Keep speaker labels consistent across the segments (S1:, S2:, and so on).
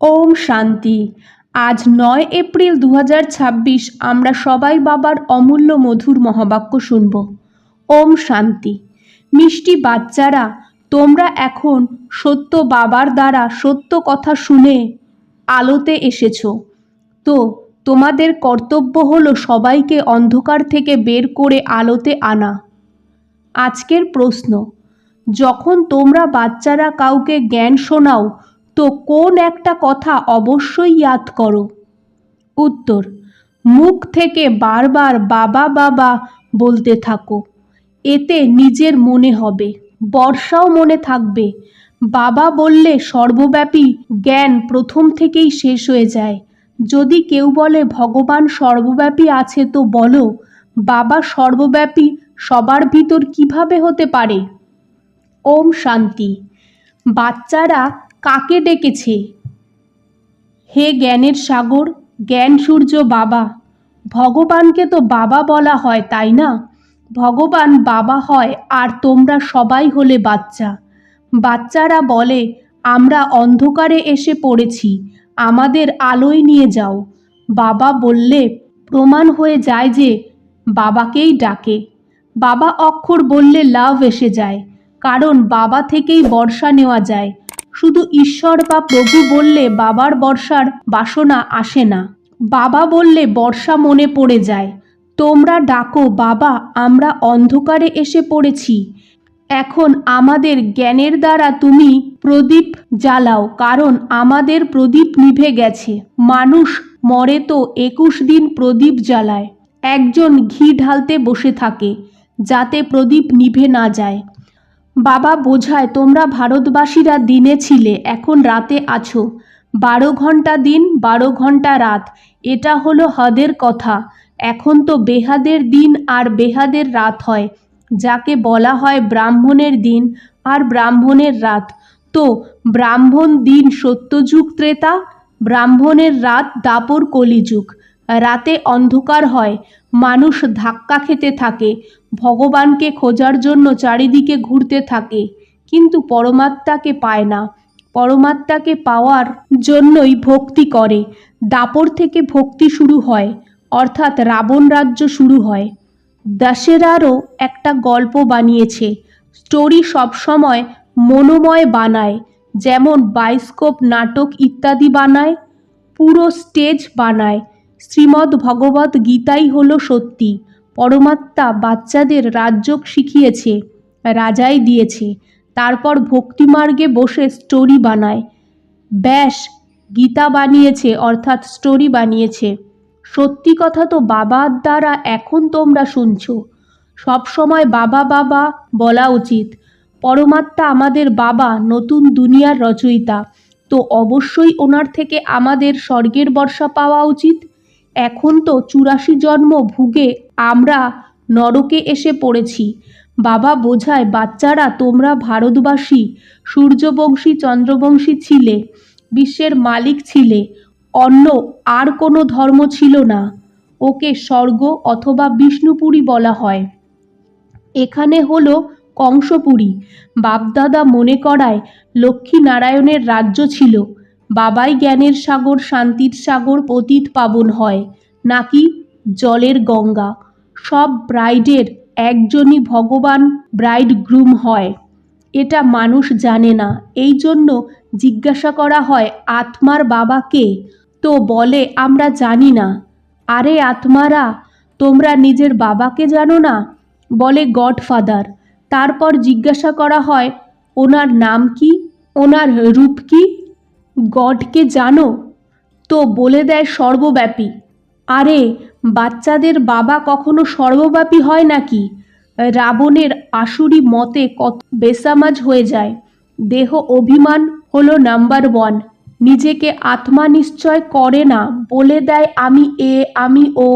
S1: ওম শান্তি। আজ 9 এপ্রিল 2026 আমরা সবাই বাবার অমূল্য মধুর মহাবাক্য শুনব। ওম শান্তি। মিষ্টি বাচ্চারা, তোমরা এখন সত্য বাবার দ্বারা সত্য কথা শুনে আলোতে এসেছো। তো তোমাদের কর্তব্য হলো সবাইকে অন্ধকার থেকে বের করে আলোতে আনা। আজকের প্রশ্ন, যখন তোমরা বাচ্চারা কাউকে জ্ঞান শোনাও তো কোন একটা কথা অবশ্যই ইয়াদ করো? উত্তর, মুখ থেকে বারবার বাবা বাবা বলতে থাকো। এতে নিজের মনে হবে, বর্ষাও মনে থাকবে। বাবা বললে সর্বব্যাপী জ্ঞান প্রথম থেকেই শেষ হয়ে যায়। যদি কেউ বলে ভগবান সর্বব্যাপী আছে তো বলো, বাবা সর্বব্যাপী সবার ভিতর কিভাবে হতে পারে? ওম শান্তি। বাচ্চারা কাকে ডেকেছে? হে জ্ঞানের সাগর, জ্ঞান সূর্য বাবা। ভগবানকে তো বাবা বলা হয়, তাই না? ভগবান বাবা হয় আর তোমরা সবাই হলে বাচ্চা। বাচ্চারা বলে আমরা অন্ধকারে এসে পড়েছি, আমাদের আলোয় নিয়ে যাও। বাবা বললে প্রমাণ হয়ে যায় যে বাবাকেই ডাকে। বাবা অক্ষর বললে লাভ এসে যায়, কারণ বাবা থেকেই বর্ষা নেওয়া যায়। শুধু ঈশ্বর বা প্রভু বললে বাবার বর্ষার বাসনা আসে না। বাবা বললে বর্ষা মনে পড়ে যায়। তোমরা ডাকো বাবা, আমরা অন্ধকারে এসে পড়েছি, এখন আমাদের জ্ঞানের দ্বারা তুমি প্রদীপ জ্বালাও, কারণ আমাদের প্রদীপ নিভে গেছে। মানুষ মরে তো 21 দিন প্রদীপ জ্বালায়। একজন ঘি ঢালতে বসে থাকে যাতে প্রদীপ নিভে না যায়। বাবা বোঝায় তোমরা ভারতবাসীরা দিনে ছিলে, এখন রাতে আছো। 12 ঘন্টা দিন, 12 ঘন্টা রাত, এটা হলো হদের কথা। এখন তো বেহাদের দিন আর বেহাদের রাত হয়, যাকে বলা হয় ব্রাহ্মণের দিন আর ব্রাহ্মণের রাত। তো ব্রাহ্মণ দিন সত্যযুগ ত্রেতা, ব্রাহ্মণের রাত দাপর কলিযুগ। রাতে অন্ধকার হয়, মানুষ ধাক্কা খেতে থাকে, ভগবানকে খোঁজার জন্য চারিদিকে ঘুরতে থাকে, কিন্তু পরমাত্মাকে পায় না। পরমাত্মাকে পাওয়ার জন্যই ভক্তি করে। দাপর থেকে ভক্তি শুরু হয়, অর্থাৎ রাবণ রাজ্য শুরু হয়। দশেরারও একটা গল্প বানিয়েছে। স্টোরি সবসময় মনোময় বানায়, যেমন বায়োস্কোপ নাটক ইত্যাদি বানায়, পুরো স্টেজ বানায়। শ্রীমদ্ ভগবত গীতাই হলো সত্যি। পরমাত্মা বাচ্চাদের রাজযোগ শিখিয়েছে, রাজাই দিয়েছে। তারপর ভক্তিমার্গে বসে স্টোরি বানায়। ব্যাস গীতা বানিয়েছে, অর্থাৎ স্টোরি বানিয়েছে। সত্যি কথা তো বাবার দ্বারা এখন তোমরা শুনছো। সব সময় বাবা বাবা বলা উচিত। পরমাত্মা আমাদের বাবা, নতুন দুনিয়ার রচয়িতা, তো অবশ্যই ওনার থেকে আমাদের স্বর্গের বর্ষা পাওয়া উচিত। এখন তো 84 জন্ম ভুগে আমরা নরকে এসে পড়েছি। বাবা বোঝায় বাচ্চারা তোমরা ভারতবাসী, সূর্যবংশী চন্দ্রবংশী ছিলে, বিশ্বের মালিক ছিলে, অন্য আর কোনো ধর্ম ছিল না। ওকে স্বর্গ অথবা বিষ্ণুপুরী বলা হয়। এখানে হলো কংসপুরী। বাপদাদা মনে করায় লক্ষ্মী নারায়ণের রাজ্য ছিল। বাবাই জ্ঞানের সাগর, শান্তির সাগর, পতিত পাবন হয়, নাকি জলের গঙ্গা। সব ব্রাইডের একজনই ভগবান ব্রাইড গ্রুম হয়, এটা মানুষ জানে না। এই জন্য জিজ্ঞাসা করা হয় আত্মার বাবা কে? তো বলে আমরা জানি না। আরে আত্মারা, তোমরা নিজের বাবাকে জানো না? বলে গডফাদার। তারপর জিজ্ঞাসা করা হয় ওনার নাম কি, ওনার রূপ কি? গডকে জানো? তো বলে দেয় সর্বব্যাপী। আরে বাচ্চাদের বাবা কখনো সর্বব্যাপী হয় নাকি? রাবণের আসুরি মতে কত বেসামাজ হয়ে যায়। দেহ অভিমান হলো নাম্বার 1। নিজেকে আত্মা নিশ্চয় করে না, বলে দেয় আমি এ, আমি ও।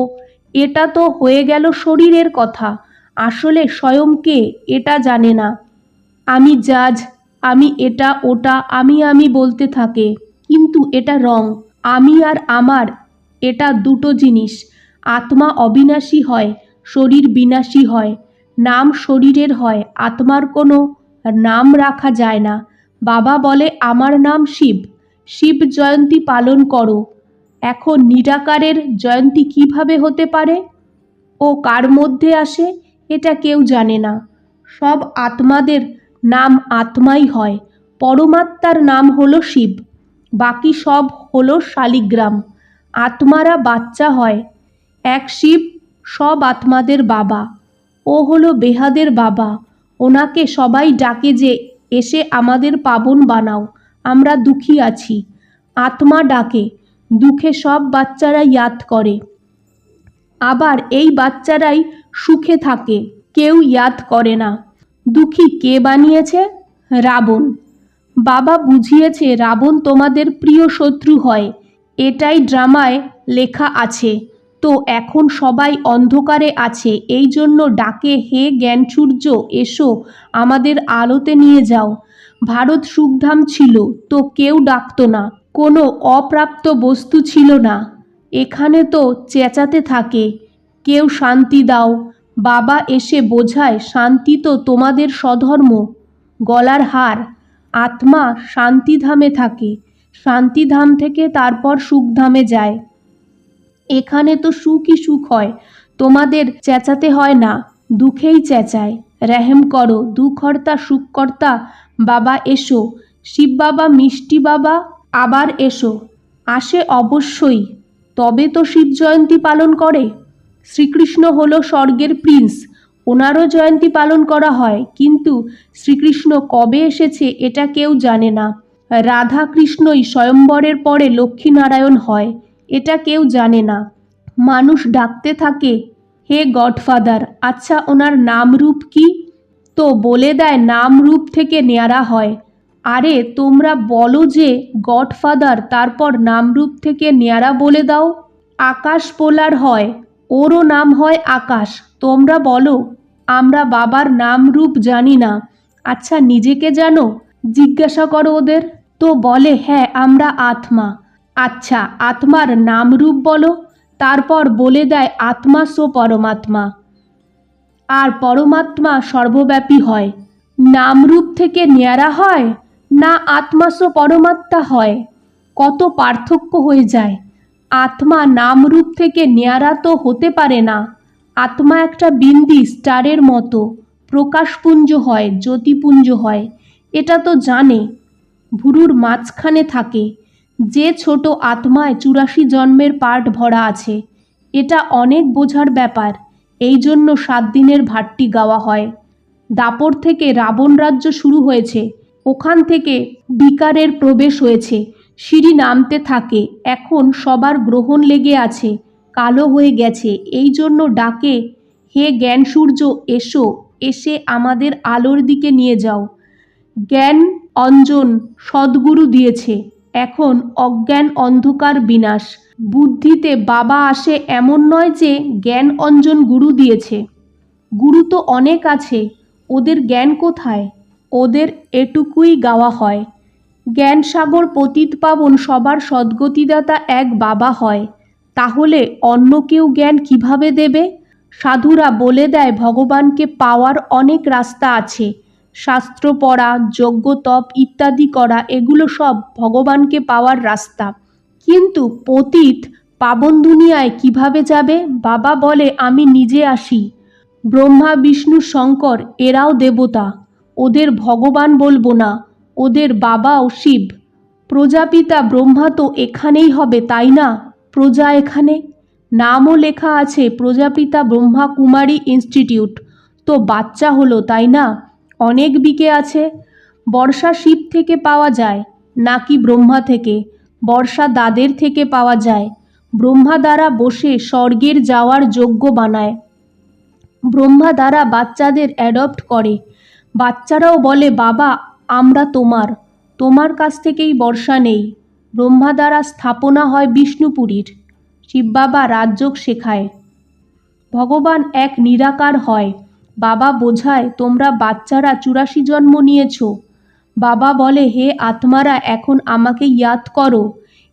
S1: এটা তো হয়ে গেল শরীরের কথা, আসলে স্বয়ং কে এটা জানে না। আমি জাজ, আমি এটা ওটা, আমি বলতে থাকে, কিন্তু এটা রং। আমি আর আমার এটা দুটো জিনিস। আত্মা অবিনাশী হয়, শরীর বিনাশী হয়। নাম শরীরের হয়, আত্মার কোনো নাম রাখা যায় না। বাবা বলে আমার নাম শিব, শিব জয়ন্তী পালন করো। এখন নিরাকারের জয়ন্তী কিভাবে হতে পারে ও কার মধ্যে আসে এটা কেউ জানে না। সব আত্মাদের নাম আত্মাই হয়, পরমাত্মার নাম হলো শিব, বাকি সব হলো শালিগ্রাম। আত্মারা বাচ্চা হয়, এক শিব সব আত্মাদের বাবা। ও হলো বেহাদের বাবা। ওনাকে সবাই ডাকে যে এসে আমাদের পাবন বানাও, আমরা দুঃখী আছি। আত্মা ডাকে, দুঃখে সব বাচ্চারা ইয়াদ করে। আবার এই বাচ্চারাই সুখে থাকে, কেউ ইয়াদ করে না। দুঃখী কে বানিয়েছে? রাবণ। বাবা বুঝিয়েছে রাবণ তোমাদের প্রিয় শত্রু হয়, এটাই ড্রামায় লেখা আছে। তো এখন সবাই অন্ধকারে আছে, এই জন্য ডাকে, হে জ্ঞানসূর্য এসো আমাদের আলোতে নিয়ে যাও। ভারত সুখধাম ছিল তো কেউ ডাকতো না, কোনো অপ্রাপ্ত বস্তু ছিল না। এখানে তো চেঁচাতে থাকে, কেউ শান্তি দাও। বাবা এসে বোঝায় শান্তি তো তোমাদের স্বধর্ম, গলার হার। আত্মা শান্তিধামে থাকে, শান্তিধাম থেকে তারপর সুখধামে যায়। এখানে তো সুখই সুখ হয়, তোমাদের চেঁচাতে হয় না, দুঃখেই চেঁচায়। রেহেম করো, দুঃখকর্তা সুখকর্তা বাবা এসো। শিব বাবা, মিষ্টি বাবা আবার এসো। আসে অবশ্যই, তবে তো শিব জয়ন্তী পালন করে। শ্রীকৃষ্ণ হলো স্বর্গের প্রিন্স, ওনারও জয়ন্তী পালন করা হয়, কিন্তু শ্রীকৃষ্ণ কবে এসেছে এটা কেউ জানে না। রাধা কৃষ্ণই স্বয়ম্বরের পরে লক্ষ্মীনারায়ণ হয়, এটা কেউ জানে না। মানুষ ডাকতে থাকে, হে গডফাদার। আচ্ছা ওনার নাম রূপ কি? তো বলে দেয় নাম রূপ থেকে নেয়ারা হয়। আরে তোমরা বলো যে গডফাদার, তারপর নাম রূপ থেকে নেয়ারা বলে দাও। আকাশ পোলার হয়, ওরও নাম হয় আকাশ। তোমরা বলো আমরা বাবার নাম রূপ জানি না। আচ্ছা নিজেকে জানো? জিজ্ঞাসা করো ওদের। তো বলে হ্যাঁ আমরা আত্মা। আচ্ছা আত্মার নাম রূপ বলো। তারপর বলে দেয় আত্মা সো পরমাত্মা, আর পরমাত্মা সর্বব্যাপী হয়। নামরূপ থেকে নেয়ারা হয় না আত্মা সো পরমাত্মা হয়, কত পার্থক্য হয়ে যায়। আত্মা নামরূপ থেকে নেয়ারা তো হতে পারে না। আত্মা একটা বিন্দি স্টারের মতো, প্রকাশপুঞ্জ হয়, জ্যোতিপুঞ্জ হয়, এটা তো জানে। ভুরুর মাঝখানে থাকে, যে ছোট আত্মায় 84 জন্মের পার্ট ভরা আছে। এটা অনেক বোঝার ব্যাপার, এই জন্য 7 দিনের ভাট্টি গাওয়া হয়। দাপর থেকে রাবণ রাজ্য শুরু হয়েছে, ওখান থেকে বিকারের প্রবেশ হয়েছে, সিঁড়ি নামতে থাকে। এখন সবার গ্রহণ লেগে আছে, কালো হয়ে গেছে, এই জন্য ডাকে, হে জ্ঞান সূর্য এসো, এসে আমাদের আলোর দিকে নিয়ে যাও। জ্ঞান অঞ্জন সদ্গুরু দিয়েছে, এখন অজ্ঞান অন্ধকার বিনাশ। বুদ্ধিতে বাবা আসে এমন নয় যে জ্ঞান অঞ্জন গুরু দিয়েছে। গুরু তো অনেক আছে, ওদের জ্ঞান কোথায়? ওদের এটুকুই গাওয়া হয়। জ্ঞান সাগর পতিত পাবন সবার সদ্গতিদাতা এক বাবা হয়, তাহলে অন্য কেউ জ্ঞান কিভাবে দেবে? সাধুরা বলে দেয় ভগবানকে পাওয়ার অনেক রাস্তা আছে, শাস্ত্র পড়া, যজ্ঞ তপ ইত্যাদি করা, এগুলো সব ভগবানকে পাওয়ার রাস্তা। কিন্তু পতিত পাবন দুনিয়ায় কিভাবে যাবে? বাবা বলে আমি নিজে আসি। ব্রহ্মা বিষ্ণু শঙ্কর এরাও দেবতা, ওদের ভগবান বলবো না, ওদের বাবাও শিব। প্রজাপিতা ব্রহ্মা তো এখানেই হবে তাই না? প্রজা এখানে, নামও লেখা আছে প্রজাপিতা ব্রহ্মা কুমারী ইনস্টিটিউট। তো বাচ্চা হলো তাই না? অনেক বিকে আছে। বর্ষা শিব থেকে পাওয়া যায় নাকি ব্রহ্মা থেকে? বর্ষা দাদের থেকে পাওয়া যায়। ব্রহ্মা দ্বারা বসে স্বর্গের যাওয়ার যোগ্য বানায়। ব্রহ্মা দ্বারা বাচ্চাদের অ্যাডপ্ট করে, বাচ্চারাও বলে বাবা আমরা তোমার, তোমার কাছ থেকেই বর্ষা নেই। ব্রহ্মা দ্বারা স্থাপনা হয় বিষ্ণুপুরীর। শিব বাবা রাজযোগ শেখায়। ভগবান এক নিরাকার হয়। বাবা বোঝায় তোমরা বাচ্চারা 84 জন্ম নিয়েছ। বাবা বলে হে আত্মারা এখন আমাকে ইয়াদ করো,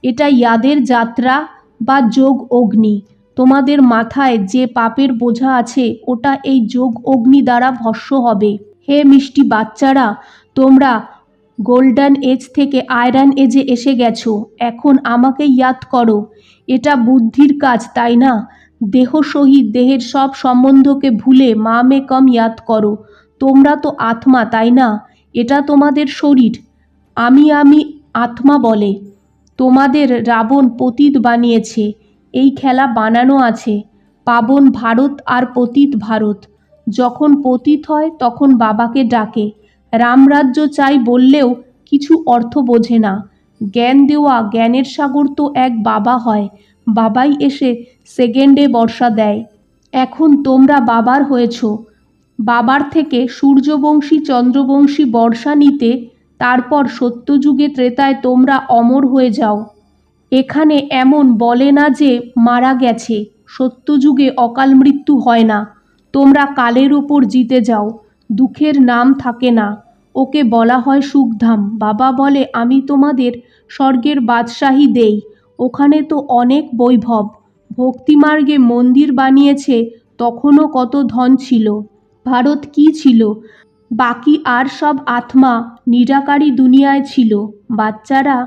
S1: এটা ইয়াদের যাত্রা বা যোগ অগ্নি। তোমাদের মাথায় যে পাপের বোঝা আছে ওটা এই যোগ অগ্নি দ্বারা ভস্ম হবে। হে মিষ্টি বাচ্চারা, তোমরা গোল্ডেন এজ থেকে আয়রন এজে এসে গেছো, এখন আমাকে ইয়াদ করো। এটা বুদ্ধির কাজ, তাই না? দেহ সহিত দেহের সব সম্বন্ধকে ভুলে মা মে কম ইয়াদ করো। তোমরা তো আত্মা, তাই না? এটা তোমাদের শরীর। আমি আত্মা বলে। তোমাদের রাবণ পতিত বানিয়েছে। এই খেলা বানানো আছে পাবন ভারত আর পতিত ভারত। যখন পতিত হয় তখন বাবাকে ডাকে। রামরাজ্য চাই বললেও কিছু অর্থ বোঝে না। জ্ঞান দেওয়া জ্ঞানের সাগর তো এক বাবা হয়। বাবাই এসে সেকেন্ডে বর্ষা দেয়। এখন তোমরা বাবার হয়েছ। বাবার থেকে সূর্যবংশী চন্দ্রবংশী বর্ষা নিতে, তারপর সত্যযুগে ত্রেতায় তোমরা অমর হয়ে যাও। এখানে এমন বলে না যে মারা গেছে। সত্যযুগে অকাল মৃত্যু হয় না। তোমরা কালের ওপর জিতে যাও। দুঃখের নাম থাকে না। ওকে বলা হয় সুখধাম। বাবা বলে আমি তোমাদের স্বর্গের বাদশাহী দেই। ওখানে তো অনেক বৈভব। ভক্তিমার্গে মন্দির বানিয়েছে। তখনও কত ধন ছিল। ভারত কি ছিল? বাকি আর সব আত্মা নিরাকারী দুনিয়ায় ছিল। বাচ্চারা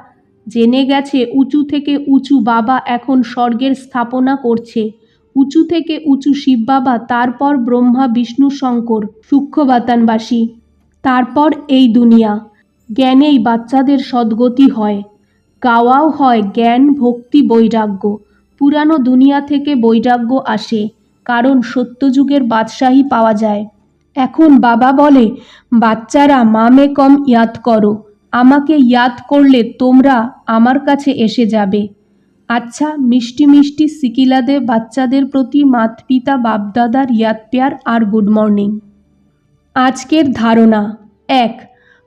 S1: জেনে গেছে উঁচু থেকে উঁচু বাবা এখন স্বর্গের স্থাপনা করছে। উঁচু থেকে উঁচু শিব বাবা, তারপর ব্রহ্মা বিষ্ণু শঙ্কর সূক্ষ্মবাতানবাসী, তারপর এই দুনিয়া। জ্ঞানেই বাচ্চাদের সদ্গতি হয়। গাওয়াও হয় জ্ঞান ভক্তি বৈরাগ্য। পুরানো দুনিয়া থেকে বৈরাগ্য আসে, কারণ সত্যযুগের বাদশাহী পাওয়া যায়। এখন বাবা বলে বাচ্চারা মা মে কম ইয়াদ করো। আমাকে ইয়াদ করলে তোমরা আমার কাছে এসে যাবে। আচ্ছা, মিষ্টি মিষ্টি সিকিলাদে বাচ্চাদের প্রতি মাতপিতা বাপদাদার ইয়াদ প্যার আর গুড মর্নিং। আজকের ধারণা: 1.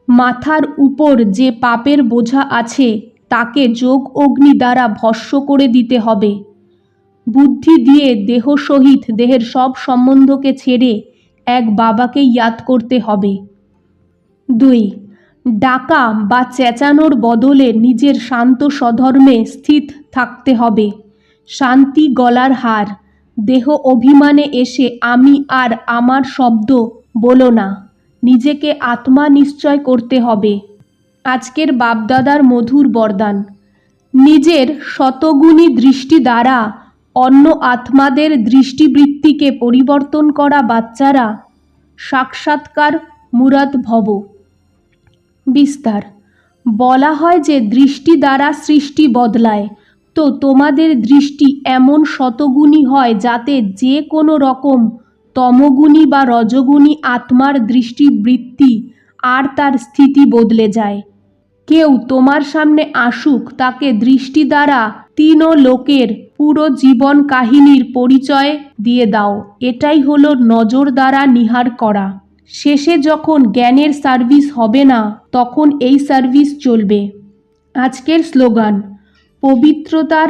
S1: মাথার উপর যে পাপের বোঝা আছে তাকে যোগ অগ্নি দ্বারা ভস্ম করে দিতে হবে। বুদ্ধি দিয়ে দেহ সহিত দেহের সব সম্বন্ধকে ছেড়ে এক বাবাকে ইয়াদ করতে হবে। 2. ডাকা বা চেঁচানোর বদলে নিজের শান্ত স্বধর্মে স্থিত থাকতে হবে। শান্তি গলার হার। দেহ অভিমানে এসে আমি আর আমার শব্দ বলো না। নিজেকে আত্মা নিশ্চয় করতে হবে। আজকের বাপদাদার মধুর বরদান: নিজের শতগুণী দৃষ্টি দ্বারা অন্য আত্মাদের দৃষ্টিবৃত্তিকে পরিবর্তন করা বাচ্চারা সাক্ষাৎকার মুরাদ ভব। বিস্তার: বলা হয় যে দৃষ্টি দ্বারা সৃষ্টি বদলায়। তো তোমাদের দৃষ্টি এমন শতগুণী হয় যাতে যে কোনো রকম তমগুণী বা রজগুণী আত্মার দৃষ্টিবৃত্তি আর তার স্থিতি বদলে যায়। কেউ তোমার সামনে আসুক, তাকে দৃষ্টি দ্বারা তিন লোকের পুরো জীবন কাহিনীর পরিচয় দিয়ে দাও। এটাই হলো নজর দ্বারা নিহার করা। শেষে যখন জ্ঞানের সার্ভিস হবে না, তখন এই সার্ভিস চলবে। আজকের স্লোগান: পবিত্রতার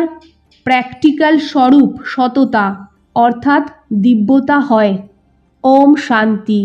S1: প্র্যাকটিক্যাল স্বরূপ সততা, অর্থাৎ দিব্যতা হয়। ওম শান্তি।